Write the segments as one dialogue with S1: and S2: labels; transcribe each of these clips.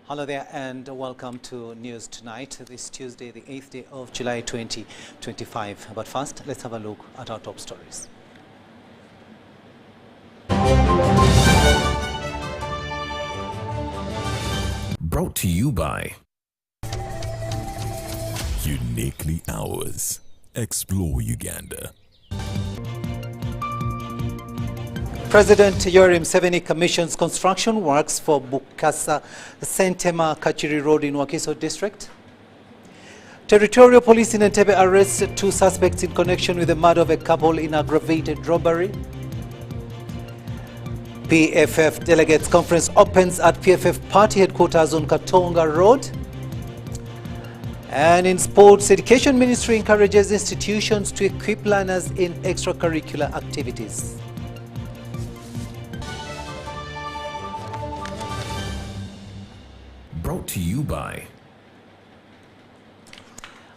S1: Hello there and welcome to News Tonight, this Tuesday, the 8th day of July 2025. But first, let's have a look at our top stories.
S2: Brought to you by Uniquely Ours. Explore Uganda.
S1: President Yoweri Museveni commissions construction works for Bukasa Sentema Kachiri Road in Wakiso district. Territorial police in Entebbe arrested 2 suspects in connection with the murder of a couple in aggravated robbery. PFF Delegates Conference opens at PFF Party headquarters on Katonga Road. And in sports, Education Ministry encourages institutions to equip learners in extracurricular activities.
S2: Brought to you by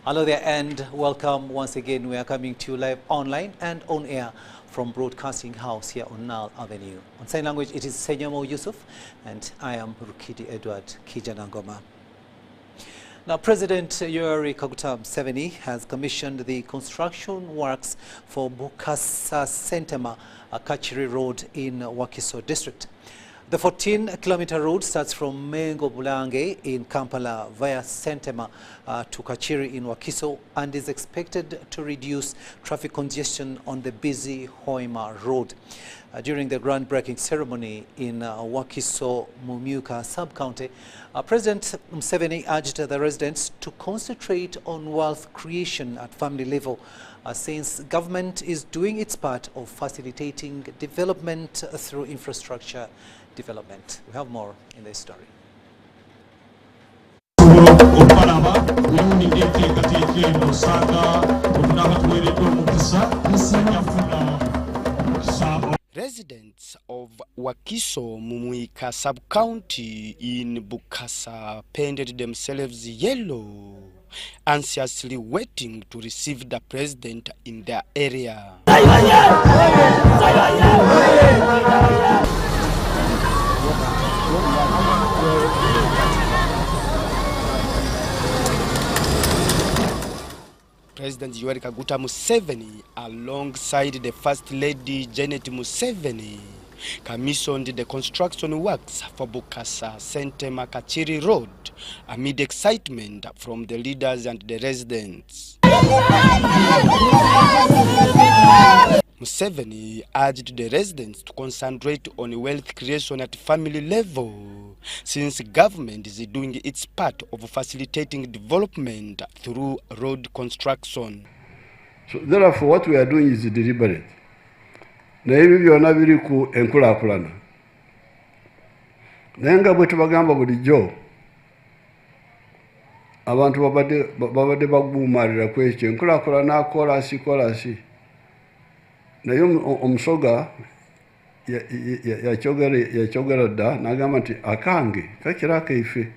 S1: Hello there and welcome once again. We are coming to you live online and on air from Broadcasting House here on Nile Avenue. On sign language, it is Senyamo Yusuf and I am Rukidi Edward Kijanangoma. Now, President Yoweri Museveni has commissioned the construction works for Bukasa Sentema Kachiri Road in Wakiso district. The 14-kilometer road starts from Mengo Bulange in Kampala via Sentema to Kachiri in Wakiso and is expected to reduce traffic congestion on the busy Hoima Road. During the groundbreaking ceremony in Wakiso Mumyuka sub-county, President Museveni urged the residents to concentrate on wealth creation at family level since government is doing its part of facilitating development through infrastructure development. We have more in this story.
S3: Residents of Wakiso Mumyuka sub-county in Bukasa painted themselves yellow, anxiously waiting to receive the president in their area. President Yoweri Museveni, alongside the First Lady Janet Museveni, commissioned the construction works for Bukasa Sentema Kachiri Road amid excitement from the leaders and the residents. Museveni urged the residents to concentrate on wealth creation at family level, since government is doing its part of facilitating development through road construction.
S4: So therefore what we are doing is deliberate. Na hivi byonna biri ku enkulaakulana. Naye nga bwe tubagamba bulijjo abantu babadde baguumalira ku ekyo enkulaakulana kolasi. Naye omusoga yakyogera dda n'agamba nti akange kakira kaife,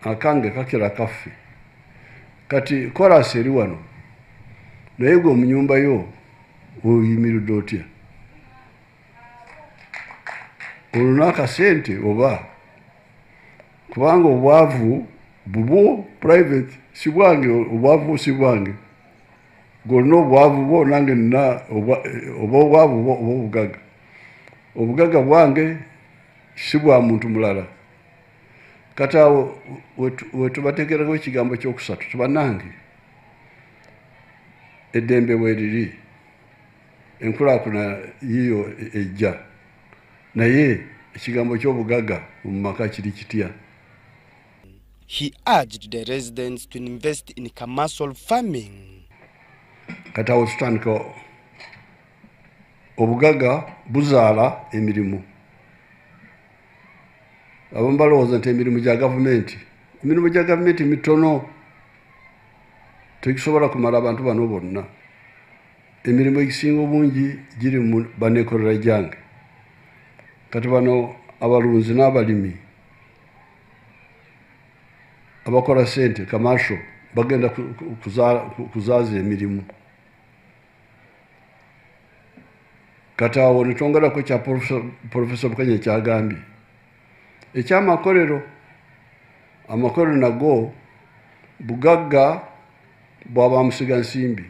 S4: akange kakira kaffe. Kati kolasi eri wano naye gwe mu nyumba yo oyimiridde otya? Olina akasente oba? Kubanga obwavu bubwo private si bwange, obwavu si bwange. Golno obwavu bwo nange nina obwavu bwo obugaga. Obugaga bwange si bwa muntu mulala. Kati awo wetubategerako ekigambo kyokusatu tubanange eddembe bweriri enkulaakulana yiyo ejja, naye ekigambo ky'obugaga mu maka kiri kitya?
S3: He urged the residents to invest in commercial farming.
S4: Kati awo tutandika obugaga buzaala emirimu. Abamu balowooza nti emirimu gya gavumenti. Emirimu gya gavumenti mitono, tekisobola kumala abantu bano bonna. Emirimu egisinga obungi giri mu baneekolera gyange. Kati bano abalunzi n'abalimi abakola sente commercial bagenda kuzaaza emirimu. Kati awo ne twongerako kya Professor Bukenya kyagambye ekyamakolero amakolero nago bugagga bwaba musiga nsimbi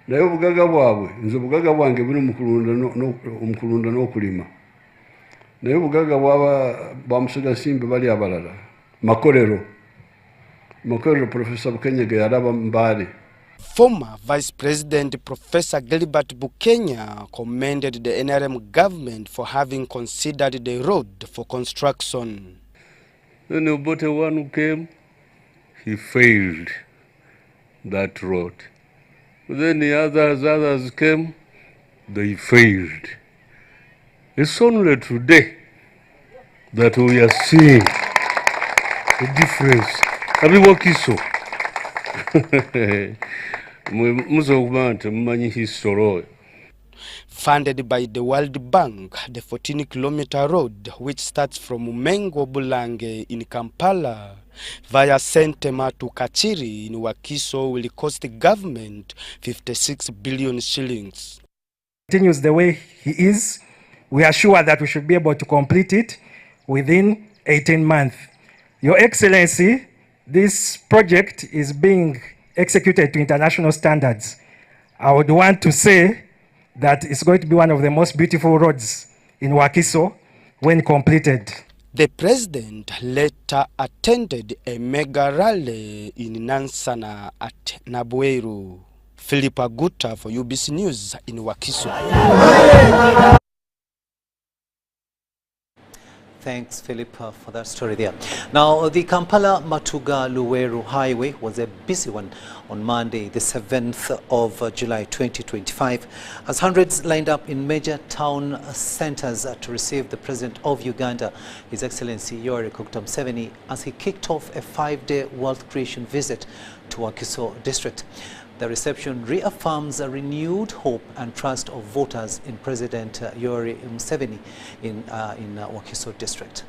S4: naye obugagga bwabwe nze obugagga bwange buli mukulunda n'okulima naye obugagga bwa musiga nsimbi bali abalala makolero Professor Bukenyege yalaba Mbale.
S3: Former Vice President Professor Gilbert Bukenya commended the NRM government for having considered the road for construction.
S5: Then about one who came, he failed that road. Then the others came, they failed. It's only today that we are seeing the difference. Abiwakiso.
S3: Funded by the World Bank, the 14-kilometer road, which starts from Mengo Bulange in Kampala via Entebbe to Kachiri in Wakiso, will cost the government 56 billion shillings.
S6: Continues the way he is, we are sure that we should be able to complete it within 18 months. Your Excellency, this project is being executed to international standards. I would want to say that it's going to be one of the most beautiful roads in Wakiso when completed.
S3: The president later attended a mega rally in Nansana at Nabweru. Philip Aguta for UBC News in Wakiso.
S1: Thanks, Philip, for that story there. Now, the Kampala-Matuga-Luweero Highway was a busy one on Monday, the 7th of July 2025, as hundreds lined up in major town centers to receive the President of Uganda, His Excellency Yoweri Museveni, as he kicked off a 5-day wealth creation visit to Wakiso district. The reception reaffirms a renewed hope and trust of voters in President Yoweri Museveni in Wakiso district.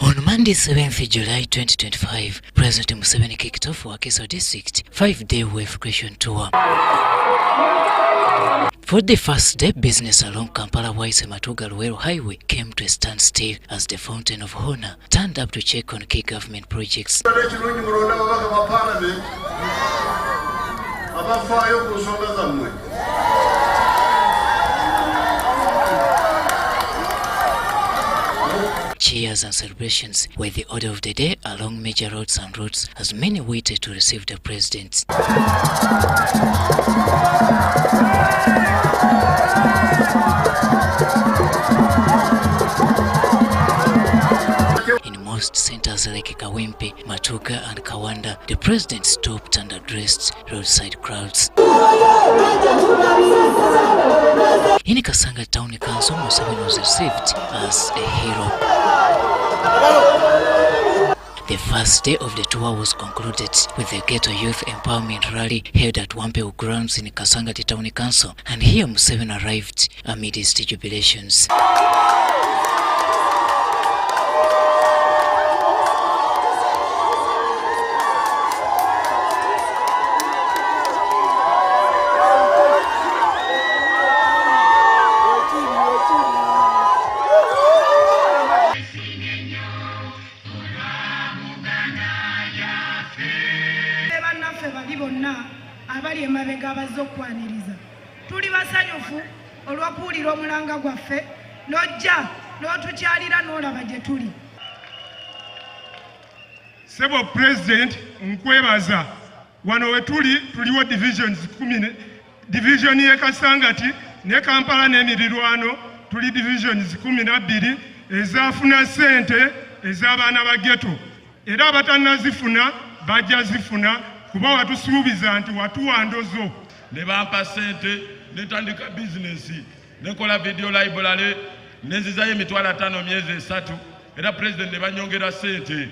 S7: On Monday, 7th July 2025, President Museveni kicked off Wakiso district 5-day wealth creation tour. For the first day, business along Kampala-Matuga-Luweero Highway came to a standstill as the Fountain of Honor turned up to check on key government projects. Cheers and celebrations were the order of the day along major roads and routes as many waited to receive the president. In most centers like Kawempe, Matuga and Kawanda, the president stopped and addressed roadside crowds. In Kasanga Town Council, Museveni was received as a hero. The first day of the tour was concluded with the Ghetto Youth Empowerment Rally held at Wampeu Grounds in Kasanga Town Council, and here Museveni arrived amidst jubilations.
S8: Abali emabega abazokwaniriza tuli basanyufu olwakuulira omulanga gwaffe n'ojja n'otukyalira n'olaba gye tuli.
S9: Sebo President nkwebaza wano we tuliwo divisions 10, division ye Kasangati ne Kampala n'emirirwano tuli divisions 12 ezafuna sente ez'abaana ba Ghetto era abatannazifuna bajja zifuna kuba watusuubiza nti watuwandozo
S10: ne bampa sente netandika bizinesi nekola video library nezizayo emitwalo 5 myezi 3 era president ne banyongera sente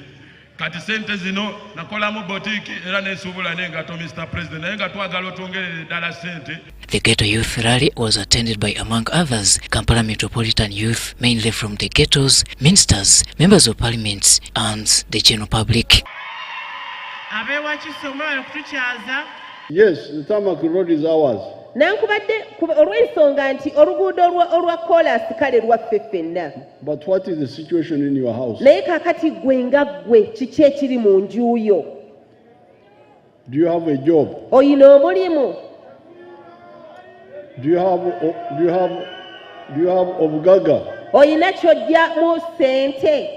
S10: kati sente zino nakolamu botiki era nesuubula nengato Mr. President naye nga twagala otwongerere ddala sente.
S7: The Ghetto Youth Rally was attended by, among others, Kampala Metropolitan Youth, mainly from the ghettos, ministers, members of parliament, and the general public.
S8: Abewa Kisomo kutukyaza.
S4: Yes, the tarmac road is ours.
S11: nankubadde olw'ensonga nti oluguudo olwa kolansi kale lwaffe ffenna.
S4: But what is the situation in your house?
S11: Naye kaakati ggwe nga ggwe kiki ekiri mu nju yo?
S4: Do you have a job?
S11: Oyina omulimu?
S4: Do you have obugaga?
S11: Oyina ky'ojja mu ssente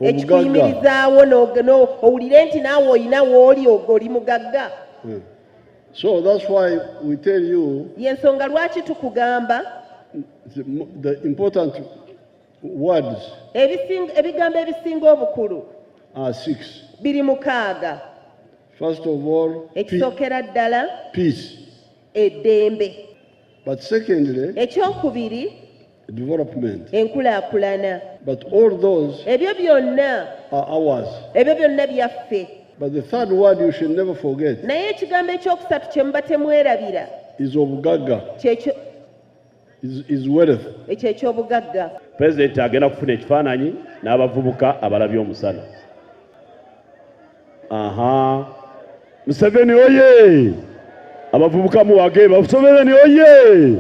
S11: ekikuyimirizaawo owulire nti naawe oyina w'oli oli mugagga.
S4: So that's why we tell you
S11: yensonga lwaki tukugamba
S4: the important words
S11: ebigambo ebisinga obukulu
S4: are 6.
S11: biri mukaaga.
S4: First of all,
S11: ekisookera ddala
S4: peace.
S11: Eddembe.
S4: But secondly,
S11: ekyokubiri
S4: development.
S11: Enkulaakulana.
S4: But all those
S11: ebyo byonna
S4: are ours.
S11: ebyo byonna byaffe.
S4: But the third word you should never forget
S11: naye ekigambo ekyokusatu kye muba temwerabira
S4: is obugaga. Is wealth.
S11: ekyo eky'obugagga.
S12: President agenda kufuna ekifaananyi n'abavubuka abalabye omusana. Museveni oye! Abavubuka muwage, Museveni oye!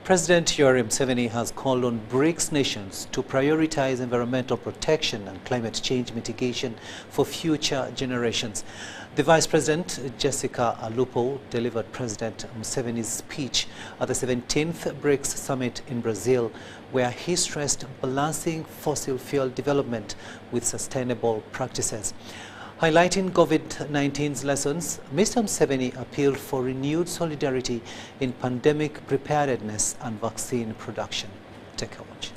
S1: President Yoweri Museveni has called on Brics nations to prioritize environmental protection and climate change mitigation for future generations. The Vice President, Jessica Alupo, delivered President Museveni's speech at the 17th Brics Summit in Brazil, where he stressed balancing fossil fuel development with sustainable practices. Highlighting COVID-19's lessons, Mr. Museveni appealed for renewed solidarity in pandemic preparedness and vaccine production. Take a watch.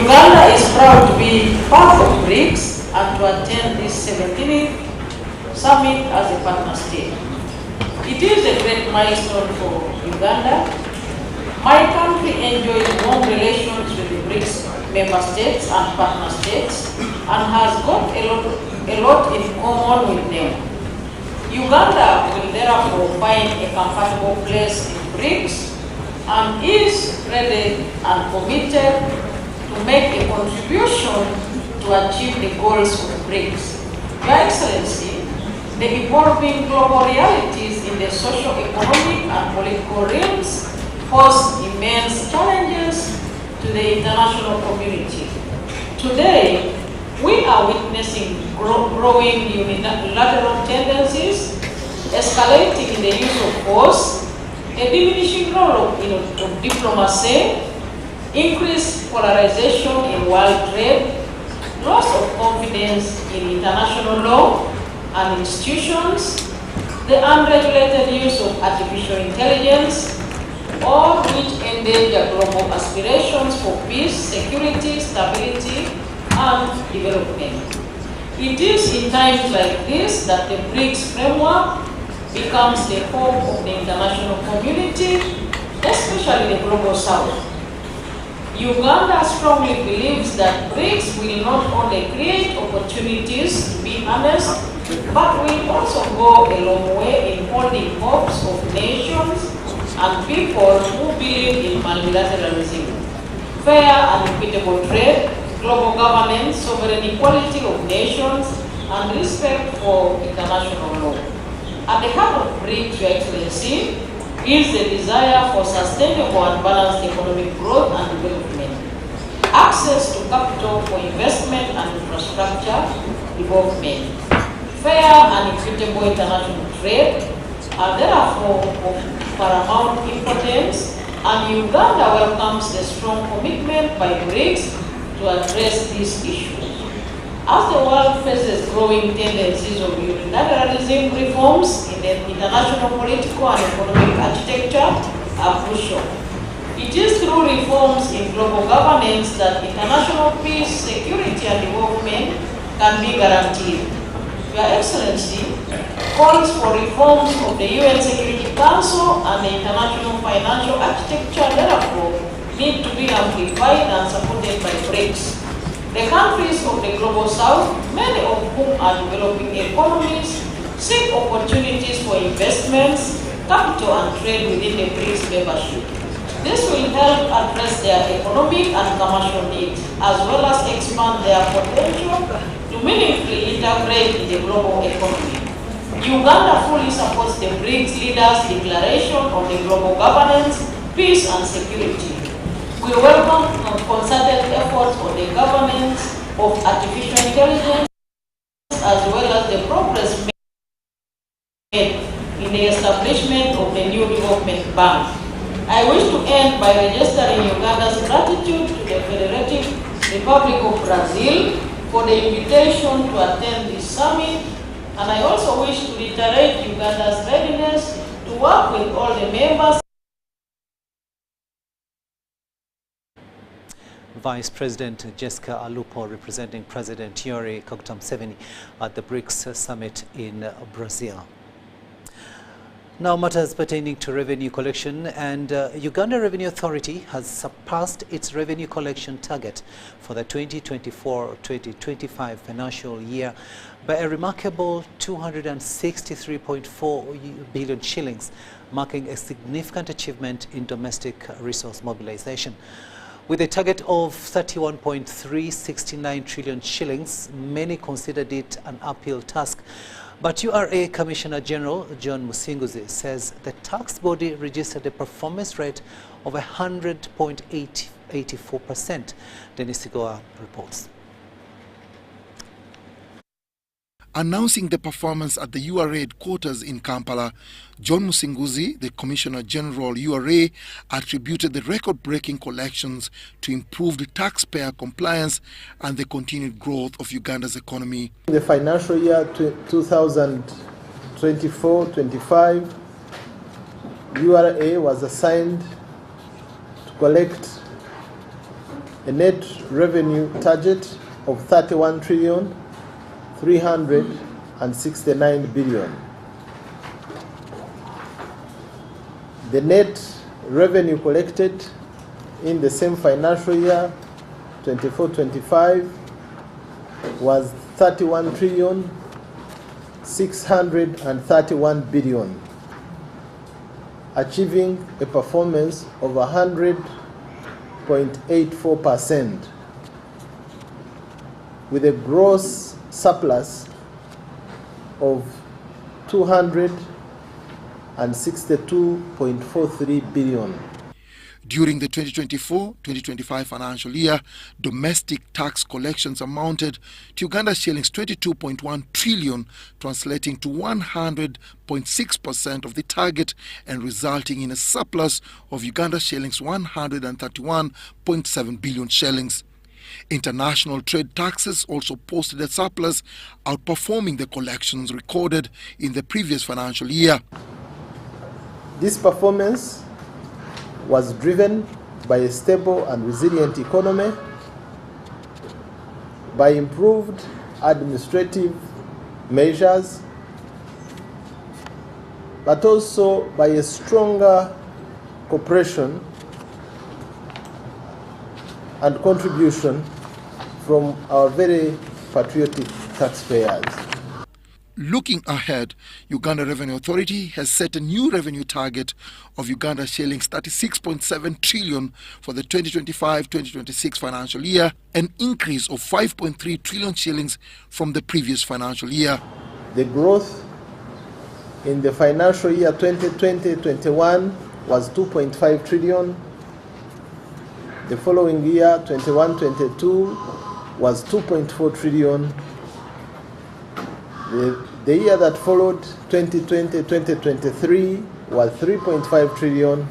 S13: Uganda is proud to be part of Brics and to attend this 17th summit as a partner state. It is a great milestone for Uganda. My country enjoys warm relations with the Brics member states and partner states and has got a lot in common with them. Uganda will therefore find a comfortable place in Brics and is ready and committed to make a contribution to achieve the goals of Brics. Your Excellency, the evolving global realities in the socio-economic and political realms pose immense challenges to the international community. Today, we are witnessing growing unilateral tendencies, escalating in the use of force, a diminishing role of diplomacy, increased polarization in world trade, loss of confidence in international law and institutions, the unregulated use of artificial intelligence, all which endanger global aspirations for peace, security, stability, and development. It is in times like this that the Brics framework becomes the hope of the international community, especially the global south. Uganda strongly believes that Brics will not only create opportunities to be honest, but will also go a long way in holding hopes of nations and people who believe in multilateralism, fair and equitable trade, global governance, sovereign equality of nations, and respect for international law. At the heart of Brics, Your Excellency, is the desire for sustainable and balanced economic growth and development, access to capital for investment and infrastructure development, fair and equitable international trade are therefore of paramount importance, and Uganda welcomes the strong commitment by Brics to address this issue. As the world faces growing tendencies of unilateralism, reforms in the international political and economic architecture are crucial. It is through reforms in global governance that international peace, security, and development can be guaranteed. Your Excellency, calls for reforms of the UN Security Council and the international financial architecture therefore need to be amplified and supported by Brics. The countries of the global south, many of whom are developing economies, seek opportunities for investments, capital and trade within the Brics membership. This will help address their economic and commercial needs, as well as expand their potential to meaningfully integrate in the global economy. Uganda fully supports the Brics leaders' declaration on the global governance, peace and security. We welcome concerted efforts on the governance of artificial intelligence, as well as the progress made in the establishment of the new development bank. I wish to end by registering Uganda's gratitude to the Federative Republic of Brazil for the invitation to attend this summit, and I also wish to reiterate Uganda's readiness to work with all the members.
S1: Vice President Jessica Alupo representing President Yoweri Museveni at the Brics Summit in Brazil. Now matters pertaining to revenue collection, and Uganda Revenue Authority has surpassed its revenue collection target for the 2024-2025 financial year by a remarkable 263.4 billion shillings, marking a significant achievement in domestic resource mobilization. With a target of 31.369 trillion shillings, many considered it an uphill task. But URA Commissioner General John Musinguzi says the tax body registered a performance rate of 100.84%. Dennis Sigoa reports.
S14: Announcing the performance at the URA headquarters in Kampala, John Musinguzi, the Commissioner General URA, attributed the record-breaking collections to improved taxpayer compliance and the continued growth of Uganda's economy.
S15: In the financial year 2024-25, URA was assigned to collect a net revenue target of 31 trillion 369 billion. The net revenue collected in the same financial year 24-25 was 31 trillion 631 billion, achieving a performance of 100.84%, with a gross surplus of 262.43 billion.
S14: During the 2024-2025 financial year, domestic tax collections amounted to Uganda shillings 22.1 trillion, translating to 100.6% of the target and resulting in a surplus of Uganda shillings 131.7 billion shillings. International trade taxes also posted a surplus, outperforming the collections recorded in the previous financial year.
S15: This performance was driven by a stable and resilient economy, by improved administrative measures, but also by a stronger cooperation and contribution from our very patriotic taxpayers.
S14: Looking ahead, Uganda Revenue Authority has set a new revenue target of Uganda shillings 36.7 trillion for the 2025-2026 financial year, an increase of 5.3 trillion shillings from the previous financial year.
S15: The growth in the financial year 2020-21 was 2.5 trillion. The following year, 21-22, was 2.4 trillion. The year that followed, 2020-2023, was 3.5 trillion.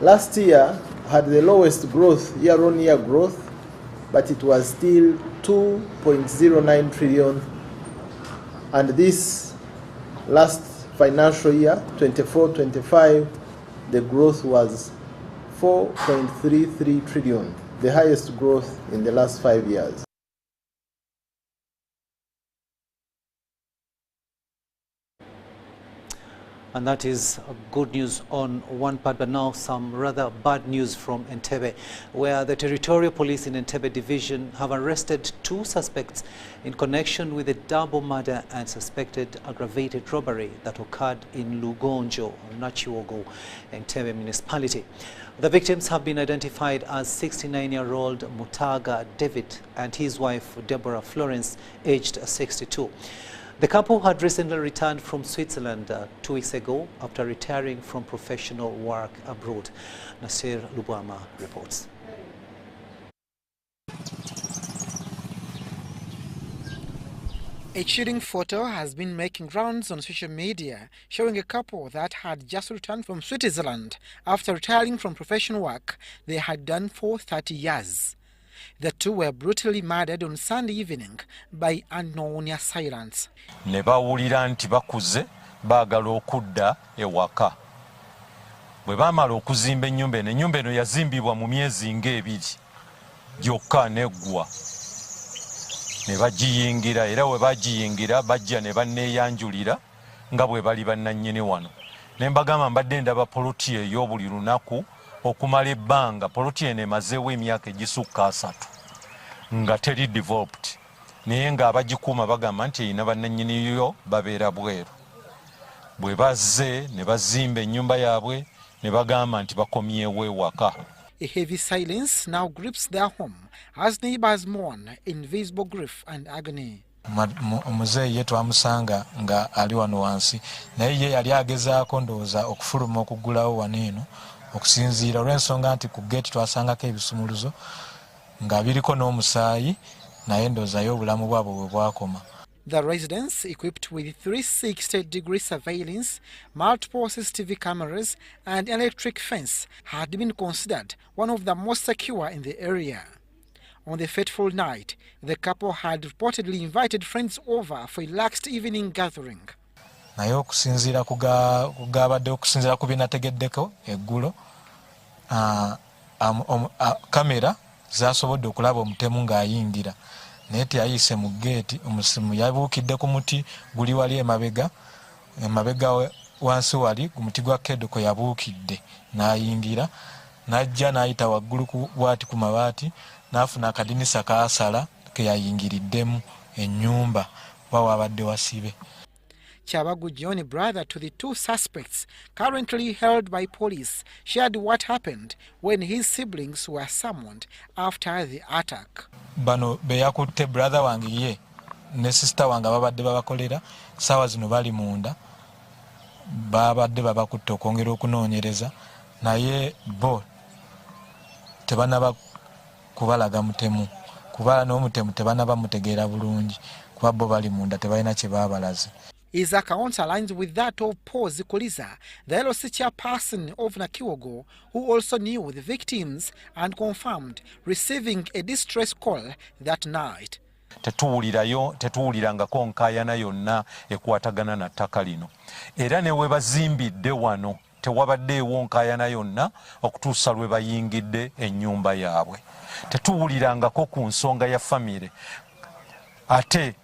S15: Last year had the lowest growth, year-on-year growth, but it was still 2.09 trillion. And this last financial year, 24-25, the growth was 4.33 trillion, the highest growth in the last 5 years.
S1: And that is good news on one part, but now some rather bad news from Entebbe, where the Territorial Police in Entebbe Division have arrested 2 suspects in connection with a double murder and suspected aggravated robbery that occurred in Lugonjo, Nachiwogo, Entebbe Municipality. The victims have been identified as 69-year-old Mutaga David and his wife Deborah Florence, aged 62. The couple had recently returned from Switzerland 2 weeks ago after retiring from professional work abroad. Nasir Lubwama reports.
S16: A chilling photo has been making rounds on social media showing a couple that had just returned from Switzerland after retiring from professional work they had done for 30 years. The 2 were brutally murdered on Sunday evening by unknown assailants.
S17: Ne bawulira nti bakuze baagala okudda ewaka. Bwe baamala okuzimba ennyumba eno yazimbibwa mu myezi ng'ebiri gyokka neggwa. Ne bagiyingira era we bagiyingira bajja ne banneeyanjulira nga bwe bali bannannyini wano. Ne mbagamba mbadde ndaba poloti eyo buli lunaku okumala ebbanga. Poloti eno emazeewo emyaka egisukka 3 nga teri developed, naye ng'abagikuuma bagamba nti erina bannannyini yo babeera bweru. Bwe bazze ne bazimba ennyumba yaabwe ne bagamba nti bakomyewo ewaka.
S16: A heavy silence now grips their home as neighbors mourn in visible grief and agony.
S18: Omuzeeyi ye twamusanga nga ali wano wansi, naye ye yali agezaako ndowooza okufuluma okuggulawo wano eno okusinziira olw'ensonga nti ku gate twasangako ebisumuluzo nga biriko n'omusaayi, naye ndowoozayo obulamu bwabwe bwe bwakoma.
S16: The residence, equipped with 360-degree surveillance, multiple CCTV cameras and electric fence, had been considered one of the most secure in the area. On the fateful night, the couple had reportedly invited friends over for a relaxed evening gathering.
S18: Naye okusinziira kugabadde okusinziira ku binategeddeko eggulo, kamera zasobodde okulaba omutemu ng'ayingira. Naye teyayise mu geeti, omusimu yabuukidde ku muti guli wali emabega wansi wali ku muti gwa Ghetto kwe yabuukidde n'ayingira, n'ajja n'ayita waggulu bwati ku mabaati n'afuna akadinisa kaasala ke yayingiriddemu ennyumba wabadde wasibe.
S16: Chabagu John, brother to the 2 suspects currently held by police, shared what happened when his siblings were summoned after the attack.
S18: Bano beyakutte brother wange ye ne sister wange babadde babakolera sawa zino bali munda, babadde babakutte okwongera okunoonyereza, naye bo tebanaba kubalaga mutemu, kubala n'omutemu tebanaba mutegeera bulungi kuba bo bali munda tebalina kye baabalaze.
S16: His account aligns with that of Paul Zikuliza, the LOC chairperson of Nakiwogo, who also knew the victims and confirmed receiving a distress call that night.
S17: Tetuwulirangako nkaayana yonna ekwatagana na ttaka lino. Era ne we bazimbidde wano tewabaddeewo nkaayana yonna okutuusa lwe bayingidde ennyumba yaabwe. Tetuwulirangako ku nsonga ya famire. Ate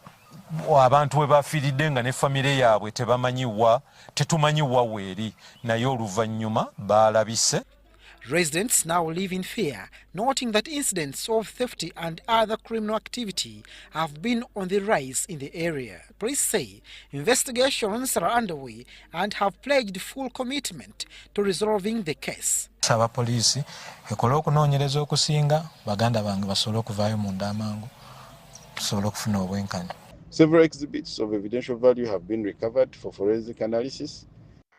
S17: abantu we bafiiridde nga ne famire yaabwe tetumanyiwa weeri, naye oluvannyuma baalabise.
S16: Residents now live in fear, noting that incidents of theft and other criminal activity have been on the rise in the area. Police say investigations are underway and have pledged full commitment to resolving the case.
S18: Saba poliisi ekola okunoonyereza okusinga baganda bange basobole okuvaayo munda amangu tusobole okufuna obwenkanya.
S19: Several exhibits of evidential value have been recovered for forensic analysis.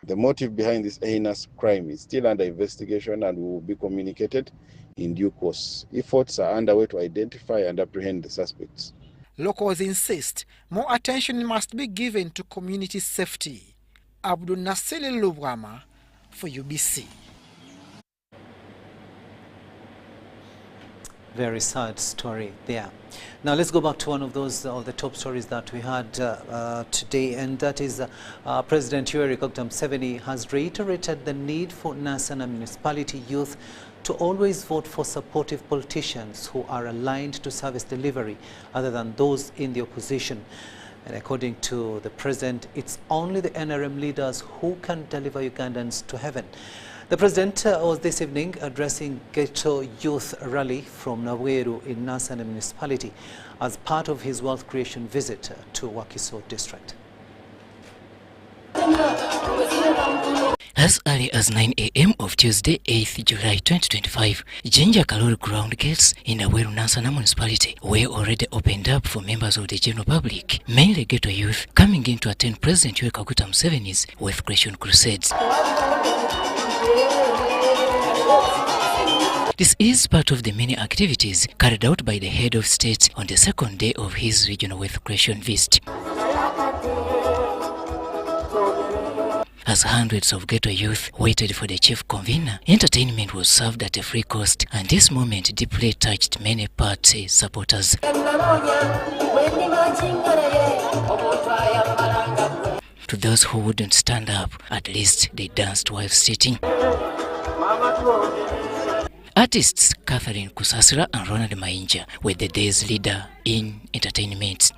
S19: The motive behind this heinous crime is still under investigation and will be communicated in due course. Efforts are underway to identify and apprehend the suspects.
S16: Locals insist more attention must be given to community safety. Abdul Nasir Lubwama for UBC.
S1: Very sad story there. Now let's go back to one of those of the top stories that we had today, and that is President Yoweri Museveni has reiterated the need for Nassana municipality youth to always vote for supportive politicians who are aligned to service delivery other than those in the opposition. And according to the president, it's only the NRM leaders who can deliver Ugandans to heaven. The president was this evening addressing Ghetto Youth Rally from Naweru in Nansana municipality as part of his wealth creation visit to Wakiso district.
S7: As early as 9 a.m. of Tuesday, 8th July 2025, Jinja Kalori ground gates in Naweru Nansana municipality were already opened up for members of the general public, mainly ghetto youth, coming in to attend President Yoweri Kaguta Museveni's wealth creation crusades. This is part of the many activities carried out by the head of state on the second day of his regional wealth creation visit. As hundreds of ghetto youth waited for the chief convener, entertainment was served at a free cost, and this moment deeply touched many party supporters. To those who wouldn't stand up, at least they danced while sitting. Artists Catherine Kusasira and Ronald Mainja were the day's leader in entertainment.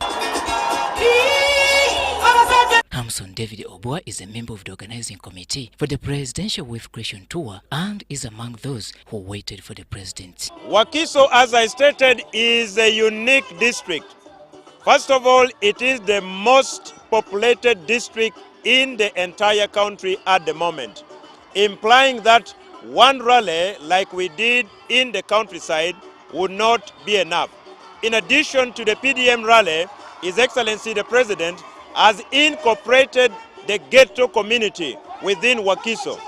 S7: Hamson David Obua is a member of the organizing committee for the presidential wealth creation tour and is among those who waited for the president.
S20: Wakiso, as I stated, is a unique district. First of all, it is the most populated district in the entire country at the moment, implying that one rally like we did in the countryside would not be enough. In addition to the PDM rally, His Excellency the President has incorporated the ghetto community within Wakiso.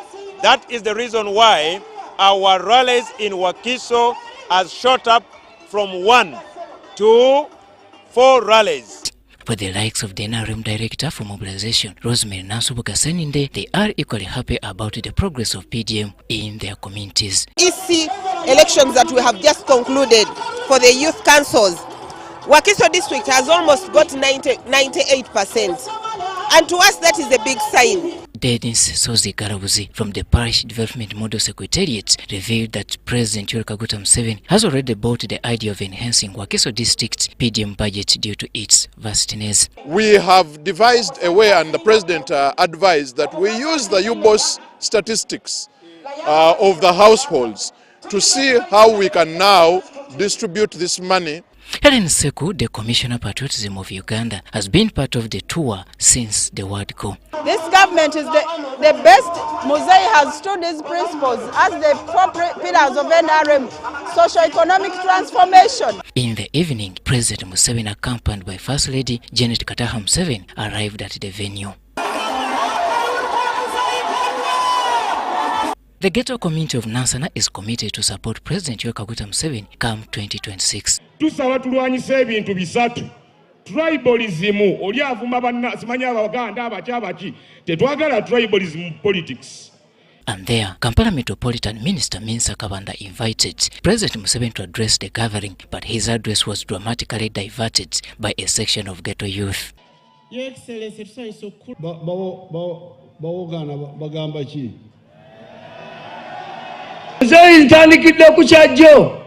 S20: That is the reason why our rallies in Wakiso has shot up from 1 to 4 rallies.
S7: For the likes of the NRM Director for Mobilization, Rosemary Bukasa, they are equally happy about the progress of PDM in their communities.
S11: EC elections that we have just concluded for the youth councils, Wakiso district has almost got 98%. And to us that is a big sign.
S7: Dennis Sozi Karabuzi from the Parish Development Model Secretariat revealed that President Yoweri Kaguta Museveni has already bought the idea of enhancing Wakiso district's PDM budget due to its vastness.
S21: We have devised a way, and the President advised that we use the UBOS statistics of the households to see how we can now distribute this money.
S7: Helen Seku, the Commissioner Patriotism of Uganda, has been part of the tour since the word go.
S22: This government is the best. Musei has stood his principles as the 4 pillars of NRM, socio-economic transformation.
S7: In the evening, President Museveni, accompanied by First Lady Janet Kataha Museveni, arrived at the venue. The Ghetto community of Nansana is committed to support President Yoweri Kaguta Museveni come 2026.
S9: Tusaba tulwanyisa ebintu bisatu. Tribalism oli avuma banna simanya abaganda abakyabaki tetwagala tribalism politics.
S7: And there, Kampala Metropolitan Minister Minsa Kabanda invited President Museveni to address the gathering, but his address was dramatically diverted by a section of ghetto youth.
S23: Your Excellency, so cool. Bagamba chi.
S24: Nze ntandikidde ku kyajjo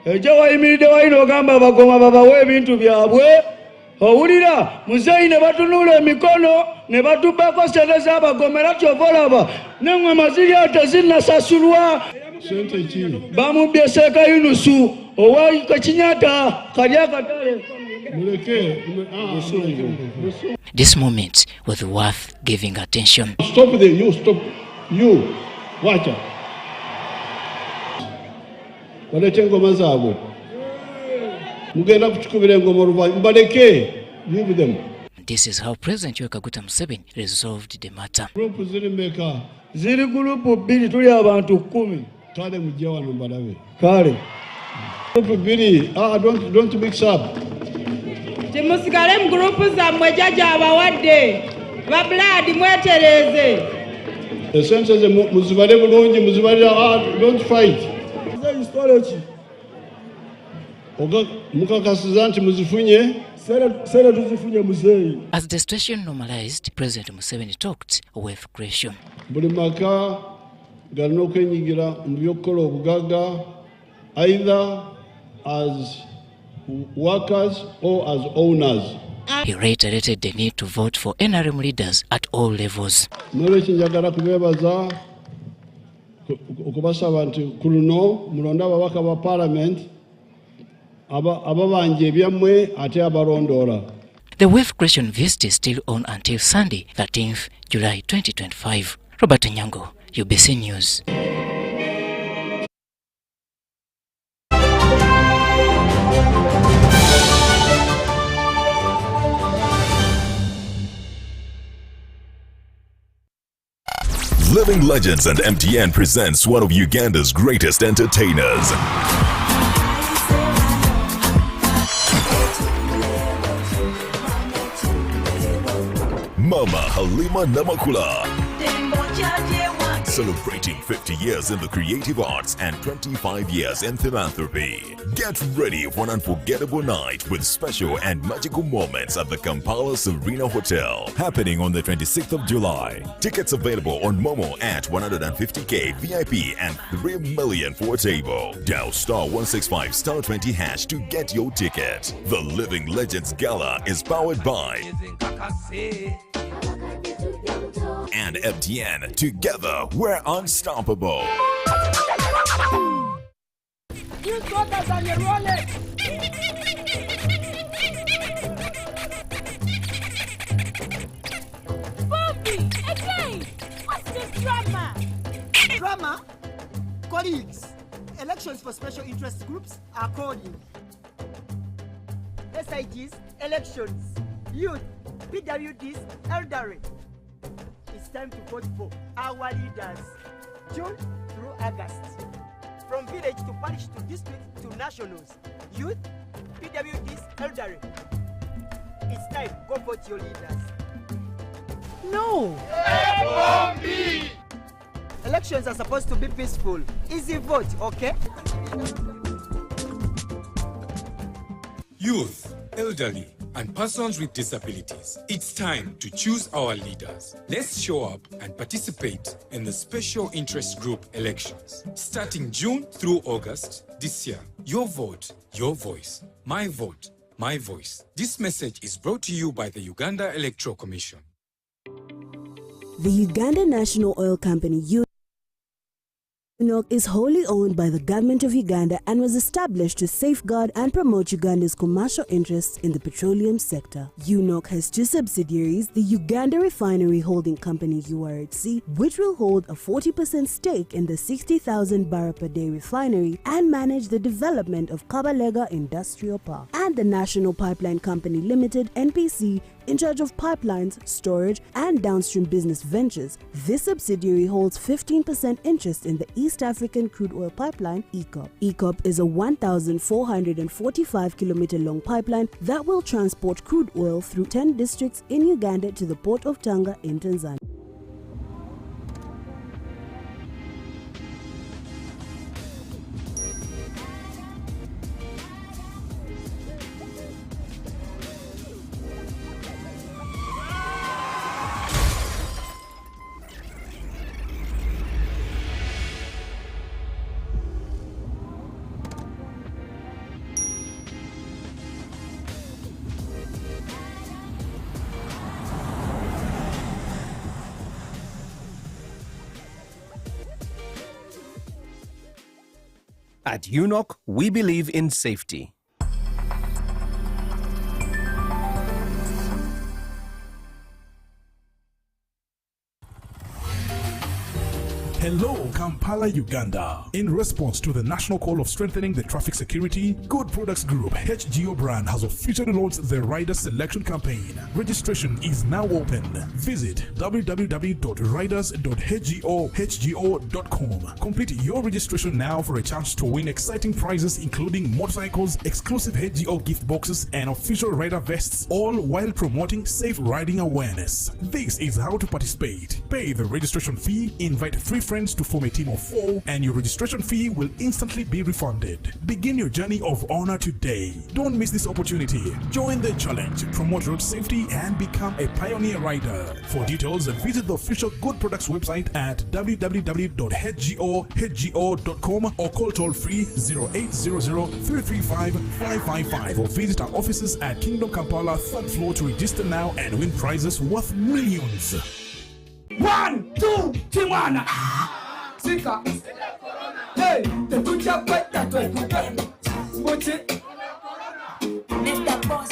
S24: ekyo wayimiridde walina ogamba bagoma babawe ebintu byabwe owulira muzeeyi ne batunula emikono ne batubbako sente z'abagomera kyova olaba n'eŋŋoma ziri ate zinnasasulwa
S23: sente ki
S24: bamubbye Seeka Yunusu owa Kakinyata kali akatale.
S7: This moment was worth giving attention.
S23: Stop there, you stop. You watch out. Balete engoma zaabwe mugenda kutukubira engoma oluvannyuma baleke leave them.
S7: This is how President Yoweri Kaguta Museveni resolved the matter.
S23: Group ziri meka
S24: ziri gurupu 2 tuli abantu 10
S23: kale mujja wano mbalabe
S24: kale
S23: group 2 don't mix up
S22: temusigale mu groupu zammwe jjaja abawadde ba blood mwetereze
S23: esente ze muzibale bulungi muzibalira don't fight.
S7: As the situation normalized, President Museveni talked wealth creation.
S23: Buli maka galina okwenyigira mu by'okukola obugagga either as workers or as owners.
S7: He reiterated the need to vote for NRM leaders at all levels.
S23: Nolwekyo njagala kubeebaza okubasaba nti ku luno mulonde ababaka ba Parliament ababanja ebyammwe ate abalondoola.
S7: The wave creation visit is still on until Sunday, 13th July 2025. Robert Nyango, UBC News.
S2: Living Legends and MTN presents one of Uganda's greatest entertainers. Mama Halima Namakula. Celebrating 50 years in the creative arts and 25 years in philanthropy. Get ready for an unforgettable night with special and magical moments at the Kampala Serena Hotel, happening on the 26th of July. Tickets available on Momo at 150k VIP and 3 million for a table. Dial *165 *20 hash to get your ticket. The Living Legends Gala is powered by and MTN. Together, we're unstoppable.
S8: You got us on your wallet. Bobby, again! What's this drama?
S3: Drama? Colleagues, elections for special interest groups are calling. SIGs, elections, youth, PWDs, elderly. It's time to vote for our leaders, June through August. From village to parish to district to nationals, youth, PWDs, elderly. It's time, go vote your leaders. No! Elections are supposed to be peaceful. Easy vote, okay?
S5: Youth, elderly, and persons with disabilities. It's time to choose our leaders. Let's show up and participate in the special interest group elections. Starting June through August this year. Your vote, your voice. My vote, my voice. This message is brought to you by the Uganda Electoral Commission.
S6: The Uganda National Oil Company, UNOC, is wholly owned by the government of Uganda and was established to safeguard and promote Uganda's commercial interests in the petroleum sector. UNOC has two subsidiaries, the Uganda Refinery Holding Company URHC, which will hold a 40% stake in the 60,000 barrel per day refinery and manage the development of Kabalega Industrial Park, and the National Pipeline Company Limited, NPC, in charge of pipelines, storage, and downstream business ventures. This subsidiary holds 15% interest in the East African Crude Oil Pipeline, ECOP. ECOP is a 1,445-kilometer long pipeline that will transport crude oil through 10 districts in Uganda to the port of Tanga in Tanzania.
S25: At UNOC, we believe in safety.
S26: Hello, Kampala, Uganda. In response to the national call of strengthening the traffic security, Good Products Group HGO brand has officially launched the Rider Selection Campaign. Registration is now open. Visit www.riders.hgo.com. Complete your registration now for a chance to win exciting prizes including motorcycles, exclusive HGO gift boxes, and official rider vests, all while promoting safe riding awareness. This is how to participate. Pay the registration fee, invite 3 friends friends to form a team of 4 and your registration fee will instantly be refunded. Begin your journey of honor today. Don't miss this opportunity. Join the challenge, promote road safety and become a pioneer rider. For details, visit the official Good Products website at www.hgo.com or call toll free 0800-335-555 or visit our offices at Kingdom Kampala 3rd floor to register now and win prizes worth millions.
S24: 1, 2, 3, 1. Sika. Hey, the future better to Mr. Boss.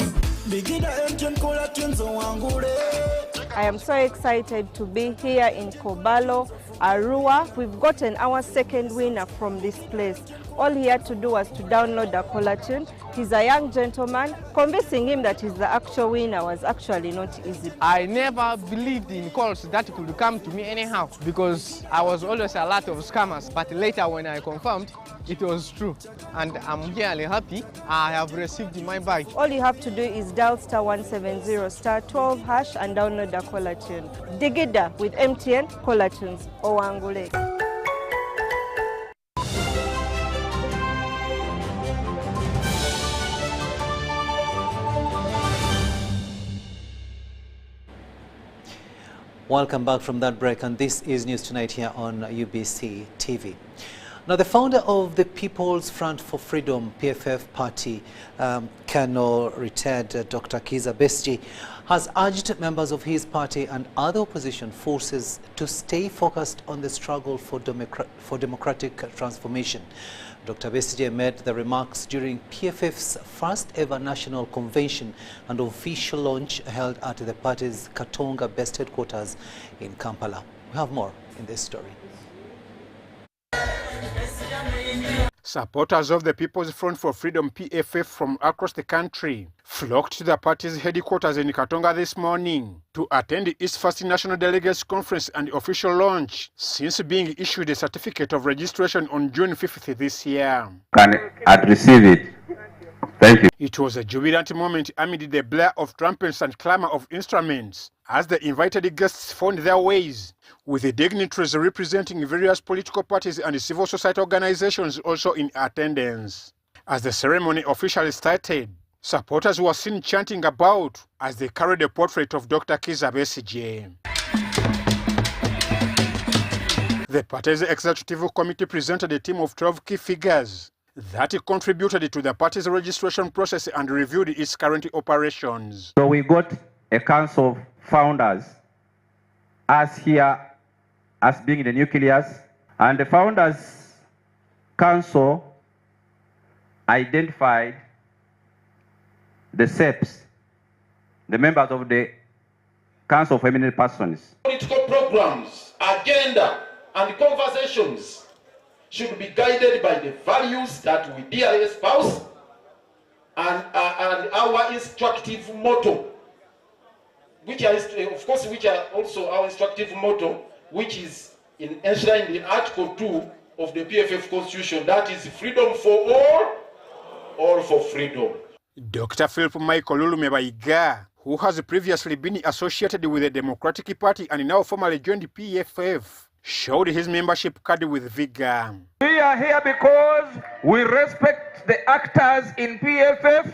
S4: I am so excited to be here in Kobalo, Arua. We've gotten our second winner from this place. All he had to do was to download the caller tune. He's a young gentleman. Convincing him that he's the actual winner was actually not easy.
S10: I never believed in calls that could come to me anyhow because I was always a lot of scammers. But later when I confirmed, it was true. And I'm really happy I have received my bag.
S4: All you have to do is dial *170 *12 hash and download the caller tune. Digida with MTN caller tunes. Owangule.
S1: Welcome back from that break, and this is News Tonight here on UBC TV. Now, the founder of the People's Front for Freedom, PFF party, Colonel retired Dr. Kizza Besigye, has urged members of his party and other opposition forces to stay focused on the struggle for democratic transformation. Dr. Besigye made the remarks during PFF's first ever national convention and official launch held at the party's Katonga-based headquarters in Kampala. We have more in this story.
S12: Supporters of the People's Front for Freedom PFF from across the country flocked to the party's headquarters in Katonga this morning to attend its first National Delegates Conference and official launch since being issued a certificate of registration on June 5th this year.
S13: Can I receive it? Thank you.
S12: It was a jubilant moment amid the blare of trumpets and clamor of instruments as the invited guests found their ways, with the dignitaries representing various political parties and civil society organizations also in attendance. As the ceremony officially started, supporters were seen chanting about as they carried a portrait of Dr. Kizza Besigye. The party's executive committee presented a team of 12 key figures that contributed to the party's registration process and reviewed its current operations.
S13: So we got a council of founders, us here, us being the nucleus, and the Founders Council identified the SEPs, the members of the Council of Eminent Persons.
S14: Political programs, agenda, and conversations should be guided by the values that we dearly espouse and our instructive motto, which are also our instructive motto, which is enshrined in Article 2 of the PFF Constitution, that is freedom for all for freedom.
S12: Dr. Philip Michael Lulumebaiga, who has previously been associated with the Democratic Party and now formally joined PFF, showed his membership card with vigor.
S13: We are here because we respect the actors in PFF,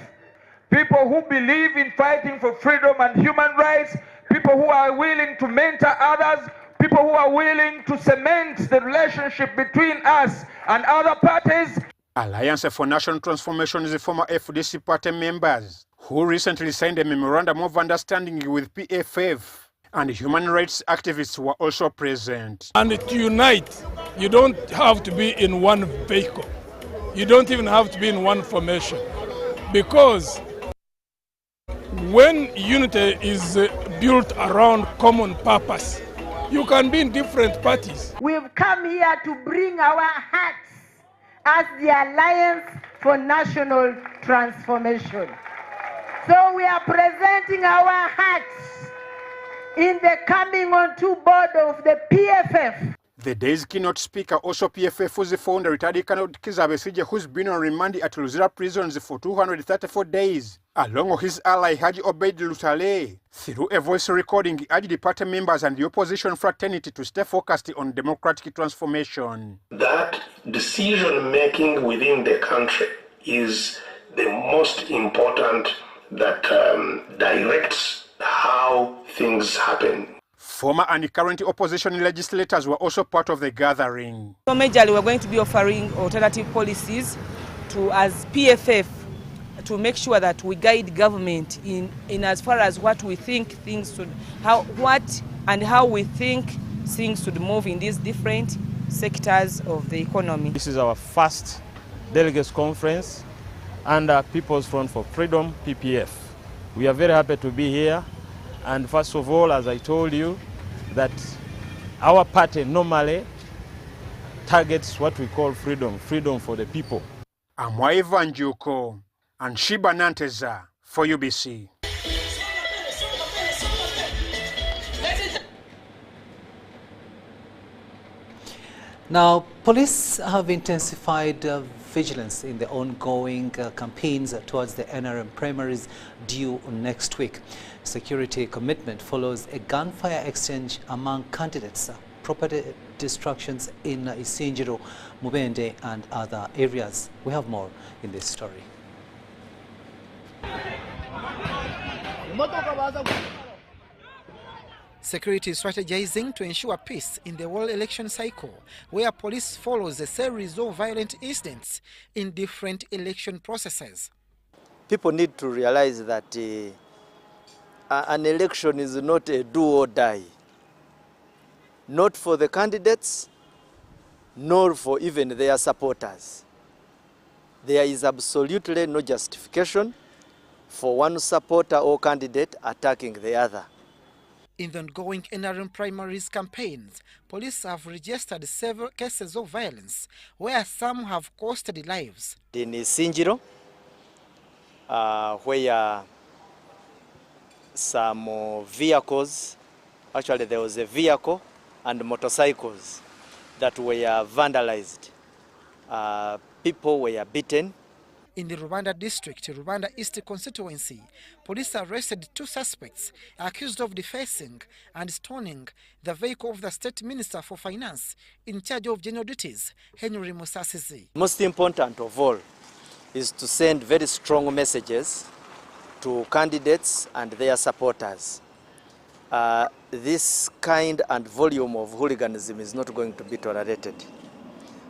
S13: people who believe in fighting for freedom and human rights, people who are willing to mentor others, people who are willing to cement the relationship between us and other parties.
S12: Alliance for National Transformation is the former FDC party members who recently signed a memorandum of understanding with PFF, and human rights activists were also present.
S15: And to unite, you don't have to be in one vehicle. You don't even have to be in one formation. Because when unity is built around common purpose, you can be in different parties.
S27: We've come here to bring our hearts as the Alliance for National Transformation. So we are presenting our hearts in the coming on to board of the PFF.
S12: The day's keynote speaker, also PFF's founder, retired Colonel Kizza Besigye, who's been on remand at Luzira prisons for 234 days, along with his ally Haji Obeid Lutale. Through a voice recording, he urged the party members and the opposition fraternity to stay focused on democratic transformation.
S11: That decision-making within the country is the most important that directs how things happen.
S12: Former and current opposition legislators were also part of the gathering.
S16: So majorly we're going to be offering alternative policies to, as PFF, to make sure that we guide government in as far as what we think things should, how we think things should move in these different sectors of the economy.
S17: This is our first delegates conference under People's Front for Freedom, PPF. We are very happy to be here. And first of all, as I told you, that our party normally targets what we call freedom for the people.
S12: Amwaiva Njuko and Shiba Nanteza for UBC.
S1: Now, police have intensified vigilance in the ongoing campaigns towards the NRM primaries due next week. Security commitment follows a gunfire exchange among candidates, property destructions in Isinjiro, Mubende and other areas. We have more in this story.
S18: Security is strategizing to ensure peace in the world election cycle, where police follows a series of violent incidents in different election processes.
S19: People need to realize that an election is not a do or die. Not for the candidates, nor for even their supporters. There is absolutely no justification for one supporter or candidate attacking the other.
S18: In the ongoing NRM primaries campaigns, police have registered several cases of violence, where some have costed lives.
S19: In Isinjiro, where some vehicles, actually there was a vehicle and motorcycles that were vandalized. People were beaten.
S18: In the Rwanda district, Rwanda East constituency, police arrested 2 suspects accused of defacing and stoning the vehicle of the state minister for finance in charge of general duties, Henry Musasizi.
S19: Most important of all is to send very strong messages to candidates and their supporters. This kind and volume of hooliganism is not going to be tolerated.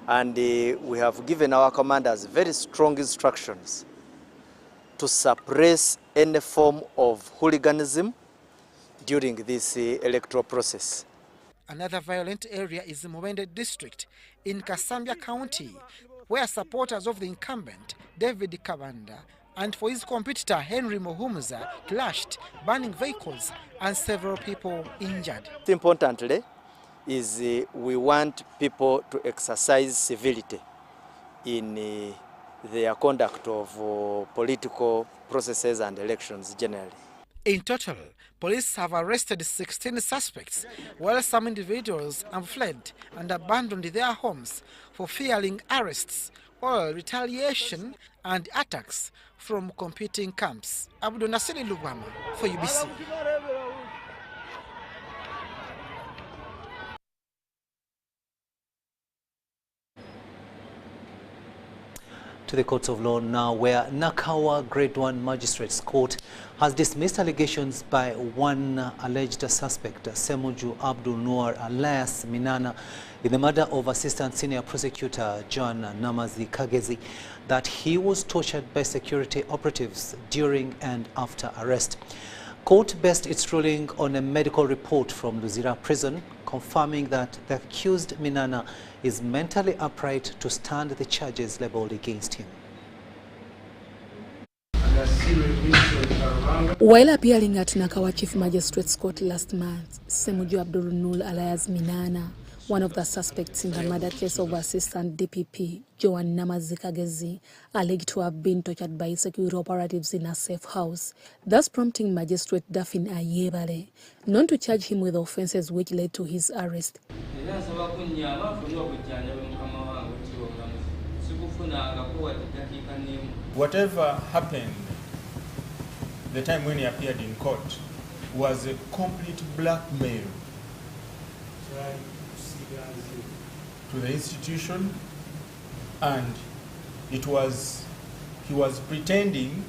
S19: And we have given our commanders very strong instructions to suppress any form of hooliganism during this electoral process.
S18: Another violent area is the Mubende district in Kasambia County, where supporters of the incumbent, David Kabanda, and for his competitor, Henry Muhumuza, clashed, burning vehicles and several people injured.
S19: Importantly, is we want people to exercise civility in their conduct of political processes and elections generally.
S18: In total, police have arrested 16 suspects, while some individuals have fled and abandoned their homes for fearing arrests or retaliation and attacks from competing camps. Abdul Nasiri Lugwama for UBC.
S1: To the courts of law now, where Nakawa Grade 1 Magistrates Court has dismissed allegations by one alleged suspect, Semuju Abdul Noor alias Minana, in the murder of Assistant Senior Prosecutor John Namazi Kagezi, that he was tortured by security operatives during and after arrest. Court based its ruling on a medical report from Luzira prison confirming that the accused Minana is mentally upright to stand the charges leveled against him.
S20: While appearing at Nakawa Chief Magistrates Court last month, Semuju Abdul Noor alias Minana
S2: one of the suspects in the murder case of Assistant DPP Joan Namazikagezi, alleged to have been tortured by security operatives in a safe house, thus prompting Magistrate Daphne Ayebare not to charge him with offences which led to his arrest.
S7: Whatever happened the time when he appeared in court was a complete blackmail to the institution, and he was pretending.